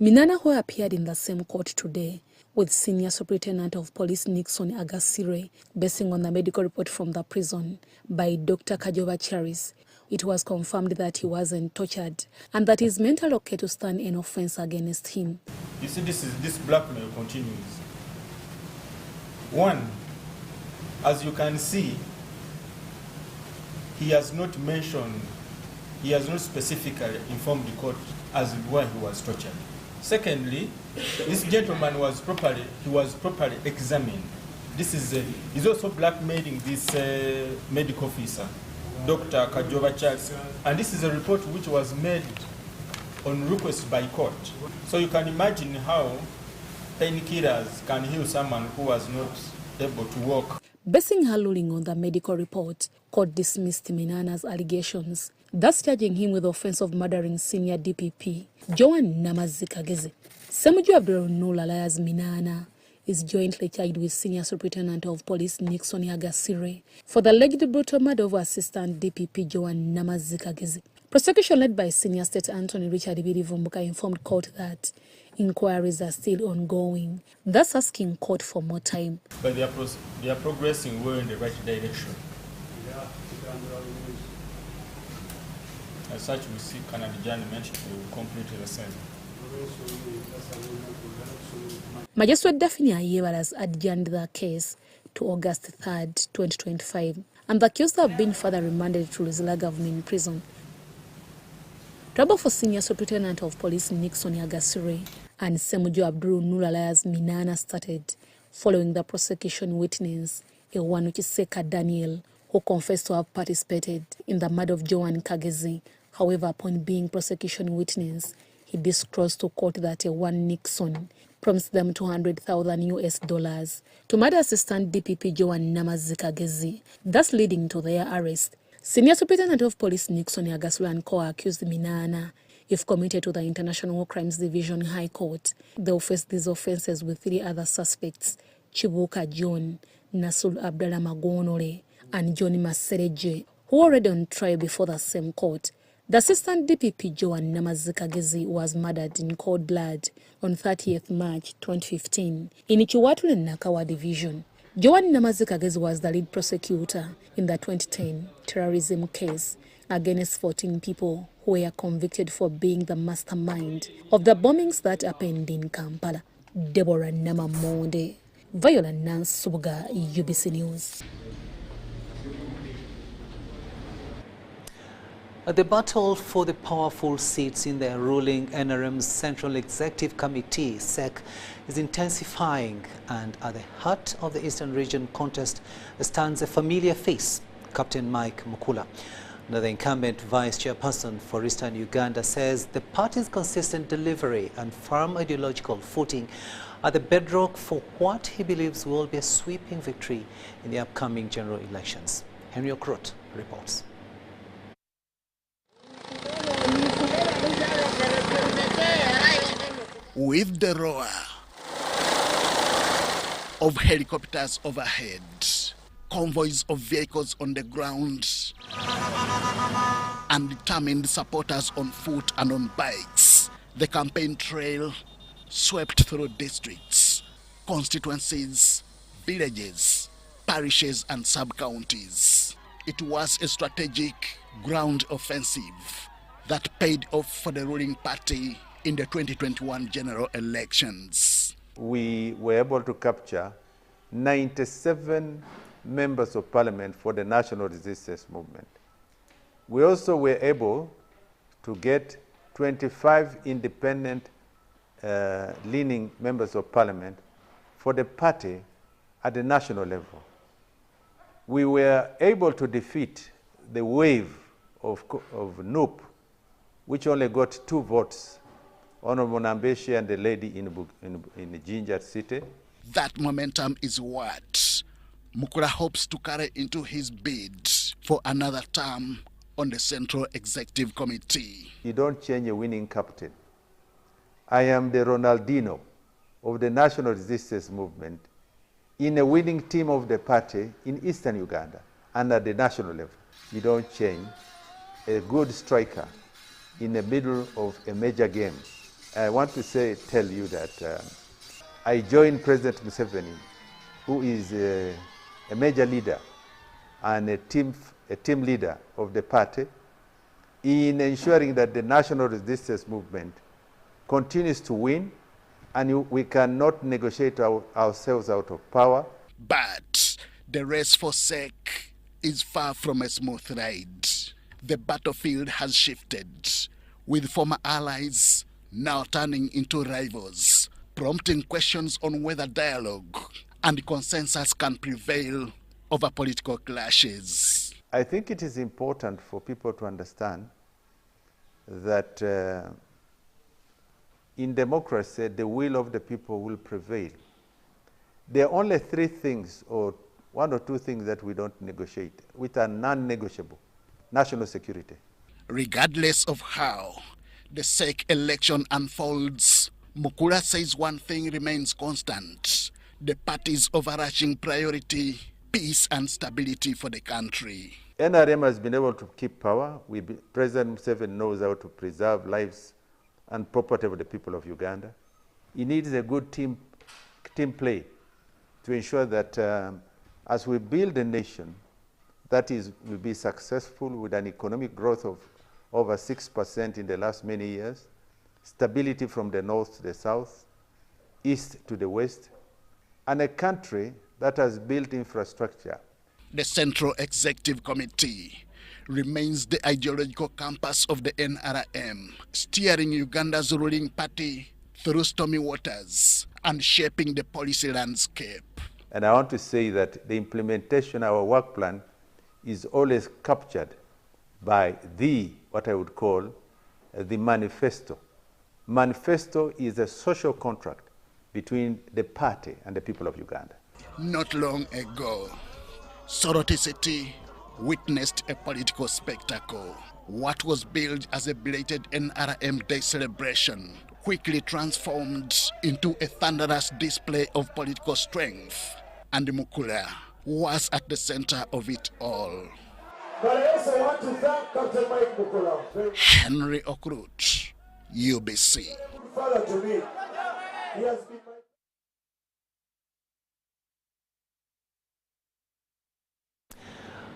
S2: Minana, who appeared in the same court today with Senior Superintendent of Police Nixon Agasire, basing on the medical report from the prison by Dr. Kajoba Charis, it was confirmed that he wasn't tortured and that he's mentally okay to stand an offense against him.
S7: You see, this blackmail continues. One, as you can see, he has not specifically informed the court as to why he was tortured. Secondly, this gentleman was properly examined. He's also blackmailing this medical officer, Dr. Kajoba Charles, and this is a report which was made on request by court. So you can imagine how painkillers can heal someone who was not able to walk.
S2: Basing her ruling on the medical report, court dismissed Minana's allegations, thus charging him with the offence of murdering senior DPP Joan Namazikagezi. Semuju Abdurunul alias Minana is jointly charged with Senior Superintendent of Police Nixon Agasire for the alleged brutal murder of Assistant DPP Joan Namazikagezi. Prosecution led by Senior State Attorney Richard Ibiri Vumbuka informed court that inquiries are still ongoing, thus asking court for more time.
S7: But they are progressing well in the right direction. As such, we seek an adjournment to complete the same.
S2: Magistrate Daphne Ayebare has adjourned the case to August 3rd, 2025, and the accused have been further remanded to Rizla Government Prison. Trouble for Senior Superintendent of Police Nixon Agasire and Semuju Abdurunul alias Minana started following the prosecution witness, Ewanuchiseka Daniel, who confessed to have participated in the murder of Joan Kagezi. However, upon being prosecution witness, he disclosed to court that Ewan Nixon promised them $200,000 to murder Assistant DPP Joan Namazikagezi, thus leading to their arrest. Senior Superintendent of Police Nixon Agasire and co accused Minana, if committed to the International War Crimes Division High Court, they will face these offences with 3 other suspects, Chibuka John, Nasul Abdallah Magonore, and Johnny Masereje, who were already on trial before the same court. The Assistant DPP Joan Namazikagezi was murdered in cold blood on 30th March 2015 in Ichiwatule Nakawa Division. Joan Namazikagezi was the lead prosecutor in the 2010 terrorism case against 14 people who were convicted for being the mastermind of the bombings that happened in Kampala. Deborah Namamonde, Viola Nansubuga, UBC News.
S1: The battle for the powerful seats in the ruling NRM's Central Executive Committee, SEC, is intensifying, and at the heart of the Eastern Region contest stands a familiar face, Captain Mike Mukula. Now, the incumbent vice chairperson for Eastern Uganda says the party's consistent delivery and firm ideological footing are the bedrock for what he believes will be a sweeping victory in the upcoming general elections. Henry Okrot reports.
S9: With the roar of helicopters overhead, convoys of vehicles on the ground, and determined supporters on foot and on bikes, the campaign trail swept through districts, constituencies, villages, parishes, and sub-counties. It was a strategic ground offensive that paid off for the ruling party in the 2021 general elections.
S20: We were able to capture 97 members of parliament for the national resistance movement. We also were able to get 25 independent leaning members of parliament for the party at the national level. we were able to defeat the wave of NUP, which only got 2 votes, Honorable Nambeshi and the lady in Ginger City.
S9: That momentum is what Mukula hopes to carry into his bid for another term on the Central Executive Committee.
S20: You don't change a winning captain. I am the Ronaldinho of the National Resistance Movement in a winning team of the party in Eastern Uganda and at the national level. You don't change a good striker in the middle of a major game. I want to tell you that I joined President Museveni, who is a major leader and a team leader of the party, in ensuring that the National Resistance Movement continues to win, and we cannot negotiate ourselves out of power.
S9: But the race for SEC is far from a smooth ride. The battlefield has shifted, with former allies now turning into rivals, prompting questions on whether dialogue and consensus can prevail over political clashes.
S20: I think it is important for people to understand that in democracy, the will of the people will prevail. There are only 3 things, or 1 or 2 things that we don't negotiate, which are non-negotiable. National security.
S9: Regardless of how the SEC election unfolds, Mukula says one thing remains constant: the party's overarching priority, peace and stability for the country.
S20: NRM has been able to keep power. President Museveni knows how to preserve lives and property of the people of Uganda. He needs a good team play to ensure that as we build a nation that will be successful with an economic growth of over 6% in the last many years, stability from the north to the south, east to the west, and a country that has built infrastructure.
S9: The Central Executive Committee remains the ideological compass of the NRM, steering Uganda's ruling party through stormy waters and shaping the policy landscape.
S20: And I want to say that the implementation of our work plan is always captured by what I would call the manifesto. Manifesto is a social contract between the party and the people of Uganda.
S9: Not long ago, Soroti City witnessed a political spectacle. What was billed as a belated NRM Day celebration quickly transformed into a thunderous display of political strength, and Mukula was at the center of it all.
S3: But I also want to thank Captain Mike Mukula.
S9: Henry Okrut, UBC.
S3: Father to me. He has been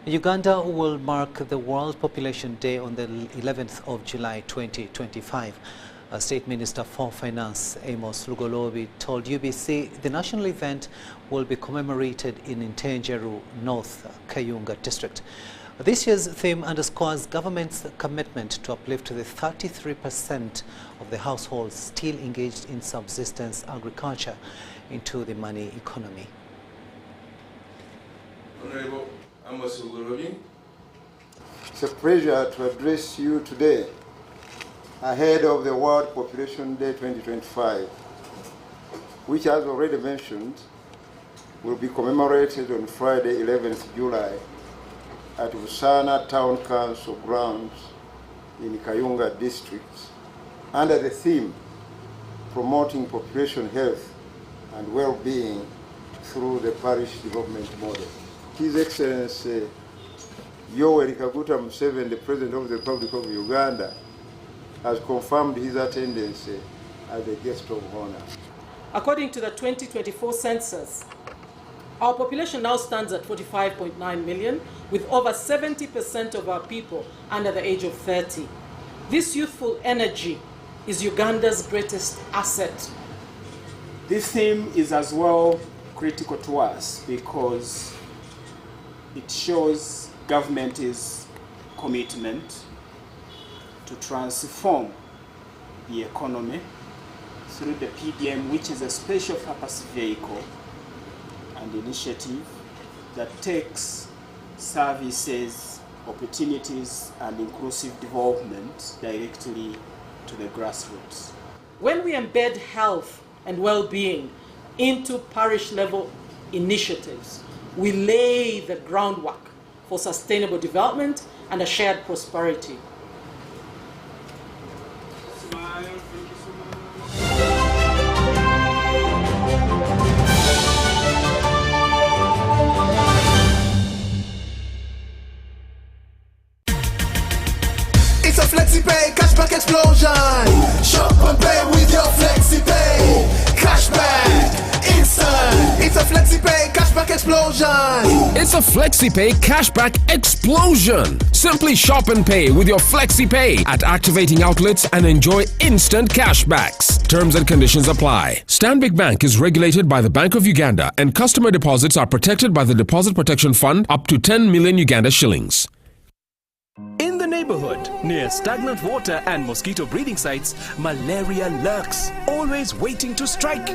S1: Uganda will mark the World Population Day on the 11th of July 2025. State Minister for Finance Amos Lugolobi told UBC the national event will be commemorated in Entebbe, North Kayunga district. This year's theme underscores government's commitment to uplift the 33% of the households still engaged in subsistence agriculture into the money economy.
S5: Honorable Amos Lugolobi.
S6: It's a pleasure to address you today ahead of the World Population Day 2025, which, as already mentioned, will be commemorated on Friday, 11th July at Busana Town Council grounds in Kayunga district under the theme Promoting Population Health and Well-being through the Parish Development Model. His Excellency Yoweri Kaguta Museveni, the President of the Republic of Uganda, has confirmed his attendance as a guest of honor.
S8: According to the 2024 census, our population now stands at 45.9 million, with over 70% of our people under the age of 30. This youthful energy is Uganda's greatest asset.
S21: This theme is as well critical to us because it shows government's commitment to transform the economy through the PDM, which is a special purpose vehicle and initiative that takes services, opportunities, and inclusive development directly to the grassroots.
S8: When we embed health and well-being into parish-level initiatives, we lay the groundwork for sustainable development and a shared prosperity.
S4: It's a FlexiPay cashback explosion. Shop and pay with your FlexiPay. Cashback, instant. It's a FlexiPay cashback explosion.
S10: It's a FlexiPay cashback explosion. Simply shop and pay with your FlexiPay at activating outlets and enjoy instant cashbacks. Terms and conditions apply. Stanbic Bank is regulated by the Bank of Uganda, and customer deposits are protected by the Deposit Protection Fund up to 10 million Uganda shillings.
S22: In the neighborhood, near stagnant water and mosquito breeding sites, malaria lurks, always waiting to strike.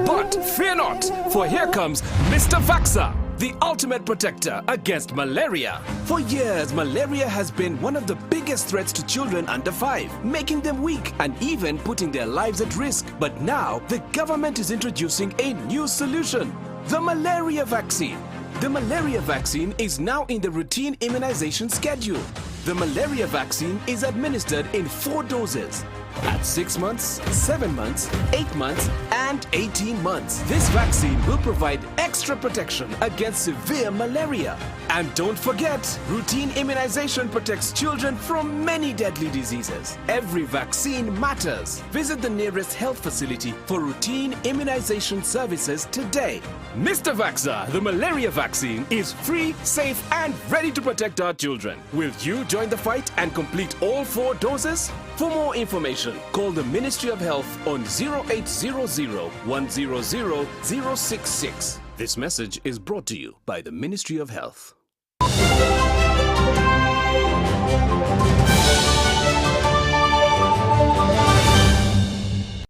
S22: But fear not, for here comes Mr. Vaxa, the ultimate protector against malaria. For years, malaria has been one of the biggest threats to children under 5, making them weak and even putting their lives at risk. But now, the government is introducing a new solution, the malaria vaccine. The malaria vaccine is now in the routine immunization schedule. The malaria vaccine is administered in 4 doses at 6 months, 7 months, 8 months, and 18 months. This vaccine will provide extra protection against severe malaria. And don't forget, routine immunization protects children from many deadly diseases. Every vaccine matters. Visit the nearest health facility for routine immunization services today. Mr. Vaxa, the malaria vaccine is free, safe, and ready to protect our children. Will you join the fight and complete all 4 doses? For more information, call the Ministry of Health on 0800 100 066. This message is brought to you by the Ministry of Health.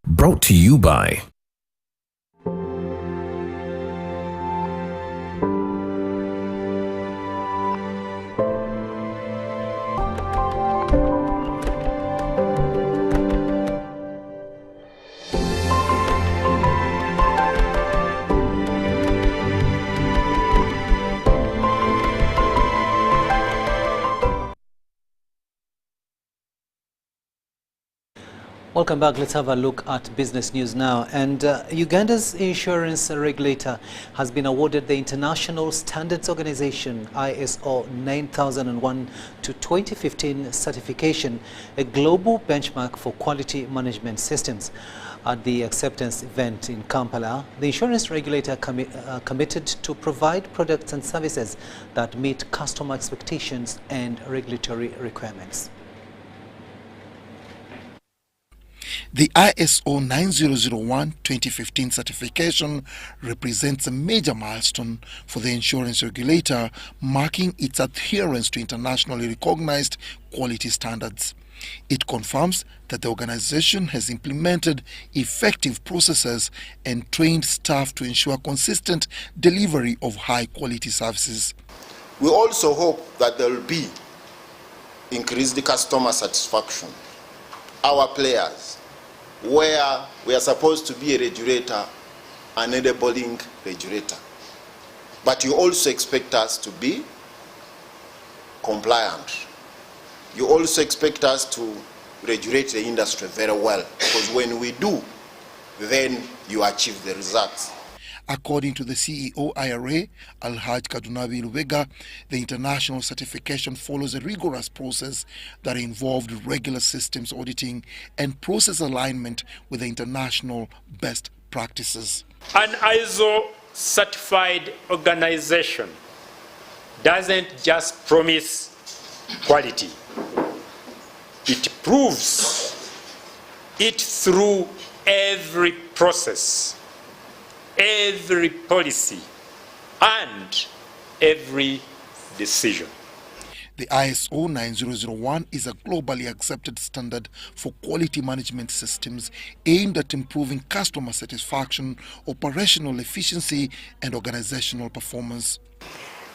S10: Brought to you by
S1: Welcome back. Let's have a look at business news now. And Uganda's insurance regulator has been awarded the International Standards Organization ISO 9001 to 2015 certification, a global benchmark for quality management systems. At the acceptance event in Kampala, the insurance regulator committed to provide products and services that meet customer expectations and regulatory requirements.
S9: The ISO 9001-2015 certification represents a major milestone for the insurance regulator, marking its adherence to internationally recognized quality standards. It confirms that the organization has implemented effective processes and trained staff to ensure consistent delivery of high-quality services.
S23: We also hope that there will be increased customer satisfaction. Our players, where we are supposed to be a regulator, an enabling regulator. But you also expect us to be compliant. You also expect us to regulate the industry very well, because when we do, then you achieve the results.
S9: According to the CEO IRA, Alhaj Kadunabi Lubega, the international certification follows a rigorous process that involved regular systems auditing and process alignment with the international best practices.
S24: An ISO certified organization doesn't just promise quality. It proves it through every process, every policy, and every decision.
S9: The ISO 9001 is a globally accepted standard for quality management systems aimed at improving customer satisfaction, operational efficiency, and organizational performance.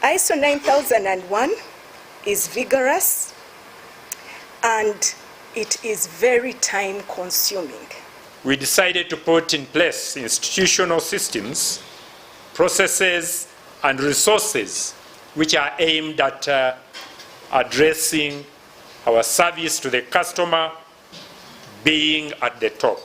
S11: ISO 9001 is vigorous and it is very time consuming.
S24: We decided to put in place institutional systems, processes, and resources which are aimed at addressing our service to the customer being at the top.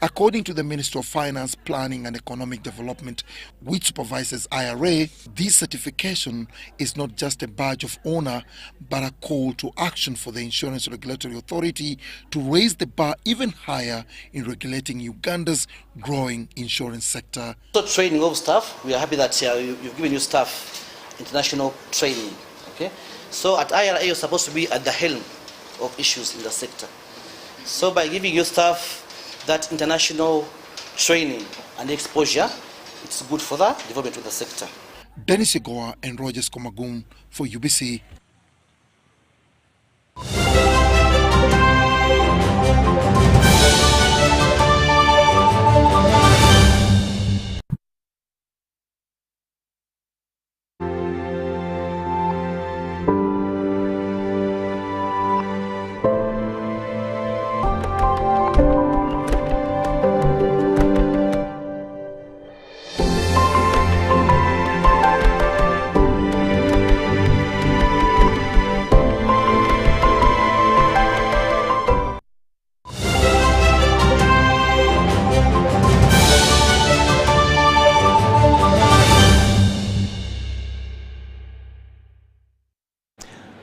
S9: According to the Minister of Finance, Planning and Economic Development, which supervises IRA, this certification is not just a badge of honor, but a call to action for the Insurance Regulatory Authority to raise the bar even higher in regulating Uganda's growing insurance sector.
S13: So training of staff, we are happy that you've given your staff international training. Okay, so at IRA you're supposed to be at the helm of issues in the sector. So by giving your staff that international training and exposure, it's good for the development of the sector.
S9: Dennis Igoa and Rogers Komagun for UBC.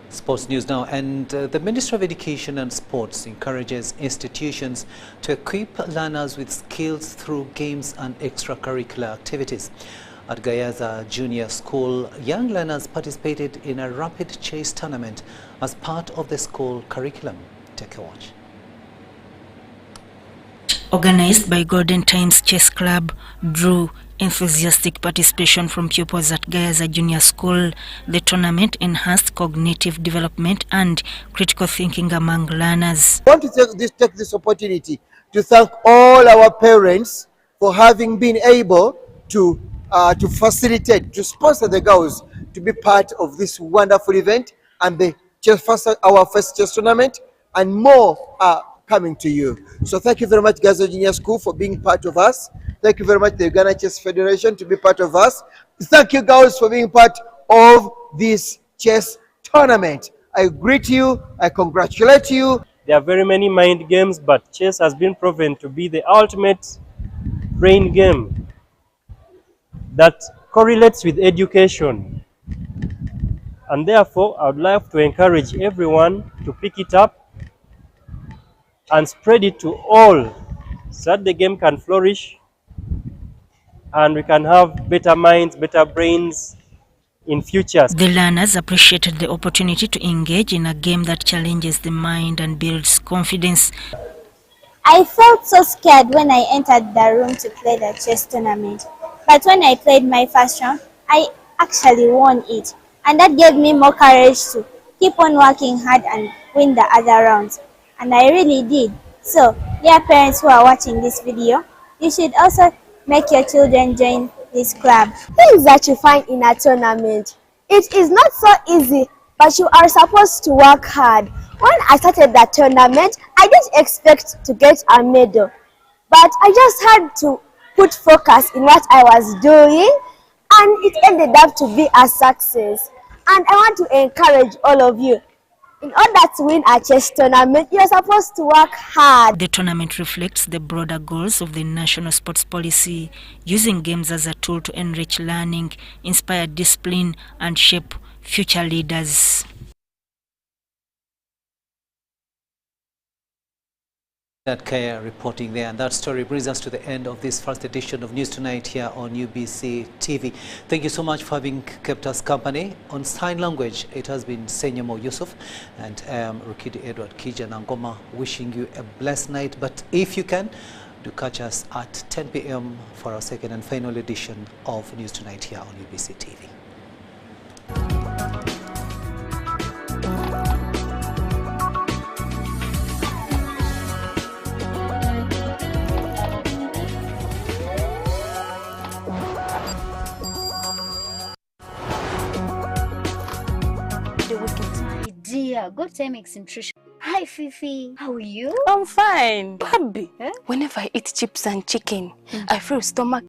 S1: Sports news now, and the Ministry of Education and Sports encourages institutions to equip learners with skills through games and extracurricular activities. At Gayaza Junior School, young learners participated in a rapid chase tournament as part of the school curriculum. Take a watch.
S14: Organized by Golden Times Chess Club, drew enthusiastic participation from pupils at Gayaza Junior School. The tournament enhanced cognitive development and critical thinking among learners.
S15: I want to take this opportunity to thank all our parents for having been able to facilitate, to sponsor the girls to be part of this wonderful event and our first chess tournament, and more are coming to you. So thank you very much, Gayaza Junior School, for being part of us. Thank you very much, the Uganda Chess Federation, to be part of us. Thank you, girls, for being part of this chess tournament. I greet you, I congratulate you.
S25: There are very many mind games, but chess has been proven to be the ultimate brain game that correlates with education. And therefore, I would like to encourage everyone to pick it up and spread it to all so that the game can flourish and we can have better minds, better brains in future.
S14: The learners appreciated the opportunity to engage in a game that challenges the mind and builds confidence.
S26: I felt so scared when I entered the room to play the chess tournament. But when I played my first round, I actually won it. And that gave me more courage to keep on working hard and win the other rounds. And I really did. So, dear parents who are watching this video, you should also make your children join this club.
S27: Things that you find in a tournament. It is not so easy, but you are supposed to work hard. When I started that tournament, I didn't expect to get a medal. But I just had to put focus in what I was doing, and it ended up to be a success. And I want to encourage all of you. In order to win a chess tournament, you are supposed to work hard.
S14: The tournament reflects the broader goals of the national sports policy, using games as a tool to enrich learning, inspire discipline, and shape future leaders.
S1: That Kaya reporting there, and that story brings us to the end of this first edition of News Tonight here on UBC TV. Thank you so much for having kept us company. On sign language, it has been Senyamo Yusuf, and I am Rukidi Edward Kijanangoma, wishing you a blessed night. But if you can, do catch us at 10 p.m. for our second and final edition of News Tonight here on UBC TV.
S2: Yeah, good time makes nutrition. Hi, Fifi. How are you?
S7: I'm fine. Baby, whenever I eat chips and chicken, I feel stomach